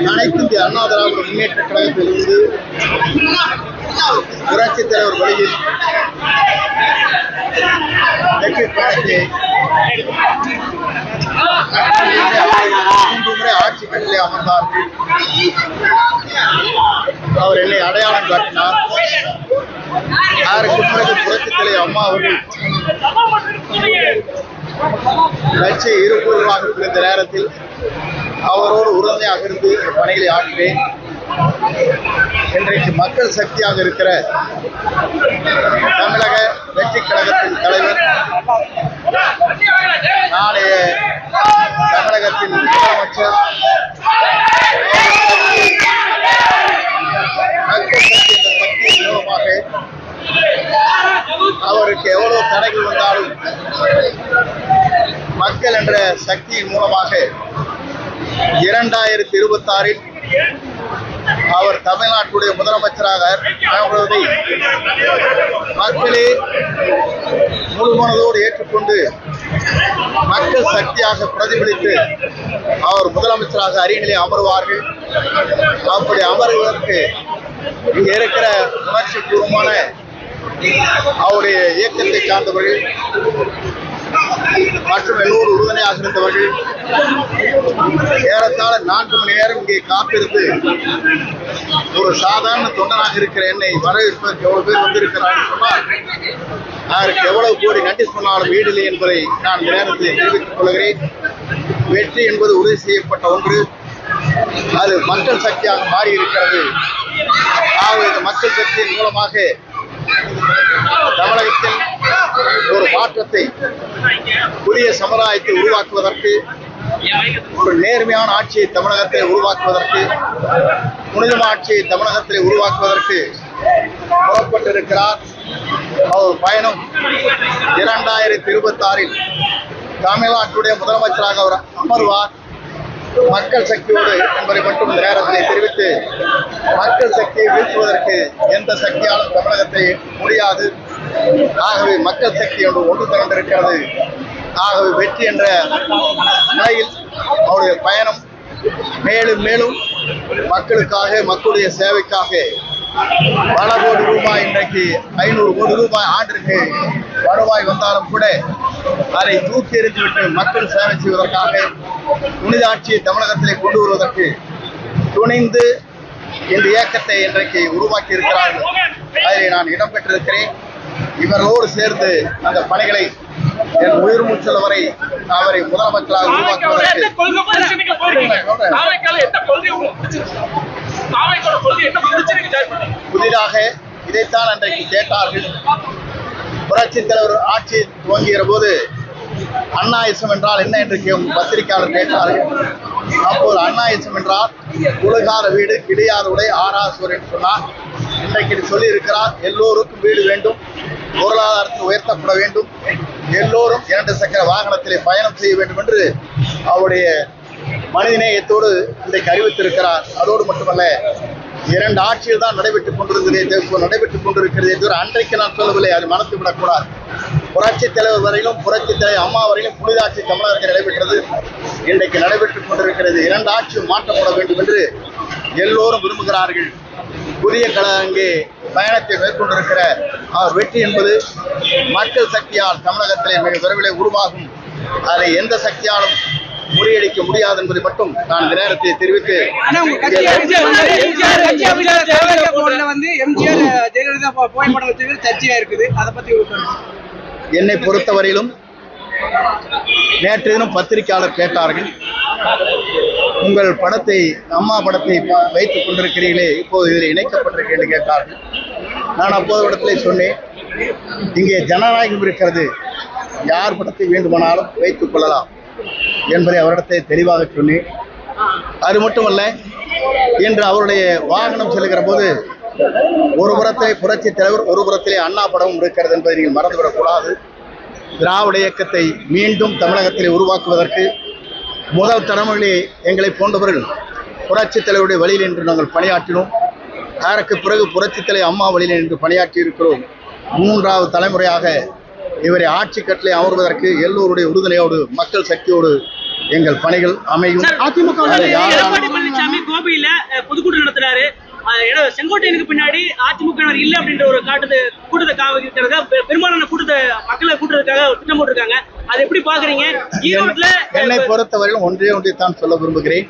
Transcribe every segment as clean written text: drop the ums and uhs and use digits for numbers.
அனைத்து இந்திய அண்ணா திராவிட முன்னேற்ற கழகத்திலிருந்து புரட்சித் தலைவர் வழியில் வெற்றி பயணத்தை 3 முறை ஆட்சி கட்டிலே அமர்ந்தார்கள். அவர் என்னை அடையாளம் காட்டினார். அதற்கு பிறகு புரட்சித் தலைவர் அம்மா அவர்கள் கட்சி இருபூர்வமாக இருந்த நேரத்தில் அவரோடு உறுதுணையாக இருந்து பணிகளை ஆற்றுவேன். இன்றைக்கு மக்கள் சக்தியாக இருக்கிற தமிழக வெற்றி கழகத்தின் தலைவர், நாளைய தமிழகத்தின் முதலமைச்சர், மக்கள் சக்தி என்ற சக்தியின் மூலமாக அவருக்கு எவ்வளவு தடைகள் வந்தாலும் மக்கள் என்ற சக்தியின் மூலமாக 2026 அவர் தமிழ்நாட்டுடைய முதலமைச்சராக ஆகுவதை மக்களே முழு மனதோடு ஏற்றுக்கொண்டு மக்கள் சக்தியாக பிரதிபலித்து அவர் முதலமைச்சராக அரியணையிலே அமர்வார்கள். அப்படி அமர்வதற்கு இங்கே இருக்கிற உணர்ச்சி பூர்வமான அவருடைய இயக்கத்தை சார்ந்தவர்கள் மற்றும் எல்லோரும் உறுதுணையாக இருந்தவர்கள் ஏறத்தாழ 4 மணி நேரம் இங்கே காத்திருந்து ஒரு சாதாரண தொண்டனாக இருக்கிற என்னை வரவேற்பதற்கு எவ்வளவு பேர் வந்திருக்கிறார்கள் சொன்னால் அதற்கு எவ்வளவு கோடி நன்றி சொன்னாலும் ஈடில்லை என்பதை நான் இந்த நேரத்தில் தெரிவித்துக் கொள்கிறேன். வெற்றி என்பது உறுதி செய்யப்பட்ட ஒன்று, அது மக்கள் சக்தியாக மாறி இருக்கிறது. ஆகவே இந்த மக்கள் சக்தியின் மூலமாக தமிழகத்தில் ஒரு மாற்றத்தை, புதிய சமுதாயத்தை உருவாக்குவதற்கு, ஒரு நேர்மையான ஆட்சியை தமிழகத்தை உருவாக்குவதற்கு, புனிதமான ஆட்சியை தமிழகத்தில் உருவாக்குவதற்கு புறப்பட்டிருக்கிறார். அவர் பயணம் 2026 தமிழ்நாட்டுடைய முதலமைச்சராக அவர் அமர்வார். மக்கள் சக்தியோடு என்பதை மட்டும் இந்த நேரத்தில் தெரிவித்து, மக்கள் சக்தியை வீழ்த்துவதற்கு எந்த சக்தியாலும் தமிழகத்தை முடியாது. ஆகவே மக்கள் சக்தி ஒன்று திரண்டிருக்கிறது. ஆகவே வெற்றி என்ற நிலையில் அவருடைய பயணம் மேலும் மேலும் மக்களுக்காக, மக்களுடைய சேவைக்காக பல கோடி ரூபாய், இன்றைக்கு 500 கோடி ரூபாய் ஆண்டிற்கு வருவாய் வந்தாலும் கூட அதை தூக்கி எறிந்துவிட்டு மக்கள் சேவை செய்வதற்காக, புனித ஆட்சியை தமிழகத்திலே கொண்டு வருவதற்கு துணிந்து இந்த இயக்கத்தை இன்றைக்கு உருவாக்கி இருக்கிறார்கள். அதில் நான் இடம்பெற்றிருக்கிறேன். இவர்களோடு சேர்ந்து அந்த பணிகளை என் உயிர் மூச்சல் வரை அவரை முதலமைச்சராக உருவாக்குவதற்கு புதிதாக இதைத்தான் அன்றைக்கு கேட்டார்கள். புரட்சித் தலைவர் ஆட்சி துவங்குகிற போது அண்ணாயிசம் என்றால் என்ன என்று பத்திரிகையாளர் கேட்டார்கள். அப்போது அண்ணாயிசம் என்றால் உலகாத வீடு, கிடையாத உடை, ஆராசுவர் என்று சொன்னார். இன்றைக்கு சொல்லி இருக்கிறார், எல்லோருக்கும் வீடு வேண்டும், பொருளாதாரத்தில் உயர்த்தப்பட வேண்டும், எல்லோரும் 2 சக்கர வாகனத்திலே பயணம் செய்ய வேண்டும் என்று அவருடைய மனிதநேயத்தோடு இன்றைக்கு அறிவித்திருக்கிறார். அதோடு மட்டுமல்ல, 2 ஆட்சியில் தான் நடைபெற்றுக் கொண்டிருக்கிறது என்று அன்றைக்கு நான் சொல்லவில்லை, அது மனத்து விடக்கூடாது. புரட்சித் தலைவர் வரையிலும், புரட்சித் தலைவர் அம்மா வரையிலும் புனித ஆட்சி தமிழகத்தில் நடைபெற்றது, இன்றைக்கு நடைபெற்றுக் கொண்டிருக்கிறது. 2 ஆட்சியும் மாற்றப்பட வேண்டும் என்று எல்லோரும் விரும்புகிறார்கள். புதிய அங்கே பயணத்தை மேற்கொண்டிருக்கிற அவர் வெற்றி என்பது மக்கள் சக்தியால் தமிழகத்திலே மிக விரைவில் உருவாகும். அதை எந்த சக்தியாலும் முறியடிக்க முடியாது என்பதை மட்டும் நான் இந்த நேரத்தை தெரிவித்து, என்னை பொறுத்தவரையிலும் நேற்று தினம் பத்திரிகையாளர் கேட்டார்கள், உங்கள் படத்தை, அம்மா படத்தை வைத்துக் கொண்டிருக்கிறீர்களே, இப்போது இதில் இணைக்கப்பட்டிருக்க என்று கேட்டார்கள். நான் அப்போது இடத்துல சொன்னேன், இங்கே ஜனநாயகம் இருக்கிறது, யார் படத்தை வேண்டுமானாலும் வைத்துக் கொள்ளலாம் என்பதை அவரிடத்தை தெளிவாக சொன்னேன். அது மட்டுமல்ல, இன்று அவருடைய வாகனம் செல்கிற போது ஒரு புறத்திலே புரட்சித் தலைவர், ஒரு புறத்திலே அண்ணா படமும் இருக்கிறது என்பதை நீங்கள் மறந்துவிடக்கூடாது. திராவிட இயக்கத்தை மீண்டும் தமிழகத்திலே உருவாக்குவதற்கு முதல் தலைமுறையிலே எங்களை போன்றவர்கள் புரட்சித் தலைவருடைய வழியில் என்று நாங்கள் பணியாற்றினோம். அதற்கு பிறகு புரட்சித் தலைவர் அம்மா வழியில் என்று பணியாற்றி இருக்கிறோம். மூன்றாவது தலைமுறையாக இவரை ஆட்சி கட்டளை அமர்வதற்கு எல்லோருடைய உறுதுணையோடு மக்கள் சக்தியோடு எங்கள் பணிகள் அமையும். அதிமுக எடப்பாடி பழனிசாமி கோபியில பொதுக்கூட்டம் நடத்துறாரு. செங்கோட்டையனுக்கு பின்னாடி அதிமுக இல்ல அப்படின்ற ஒரு கூட்டத்தை காவிக்கிறதா பெரும்பாலான கூட்டத்தை மக்களை கூட்டுறதுக்காக திட்டம் போட்டிருக்காங்க. அதை எப்படி பாக்குறீங்க? ஈரோட்ல என்னை பொறுத்தவரையிலும் ஒன்றே தான் சொல்ல விரும்புகிறேன்.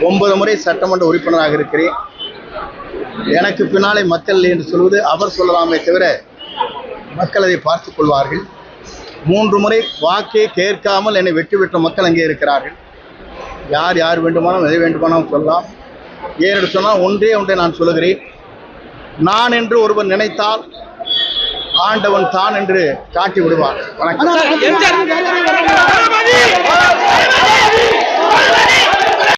9 முறை சட்டமன்ற உறுப்பினராக இருக்கிறேன். எனக்கு பின்னாலே மக்கள் என்று சொல்வது அவர் சொல்லலாமே தவிர மக்கள் அதை பார்த்துக் கொள்வார்கள். 3 முறை வாக்கே கேட்காமல் என்னை வெற்றி பெற்ற மக்கள் அங்கே இருக்கிறார்கள். யார் யார் வேண்டுமானாலும் எதை வேண்டுமானாலும் சொல்லலாம். ஏனென்று சொன்னால் ஒன்றே நான் சொல்லுகிறேன். நான் என்று ஒருவன் நினைத்தால் ஆண்டவன் தான் என்று காட்டி விடுவான். வணக்கம்.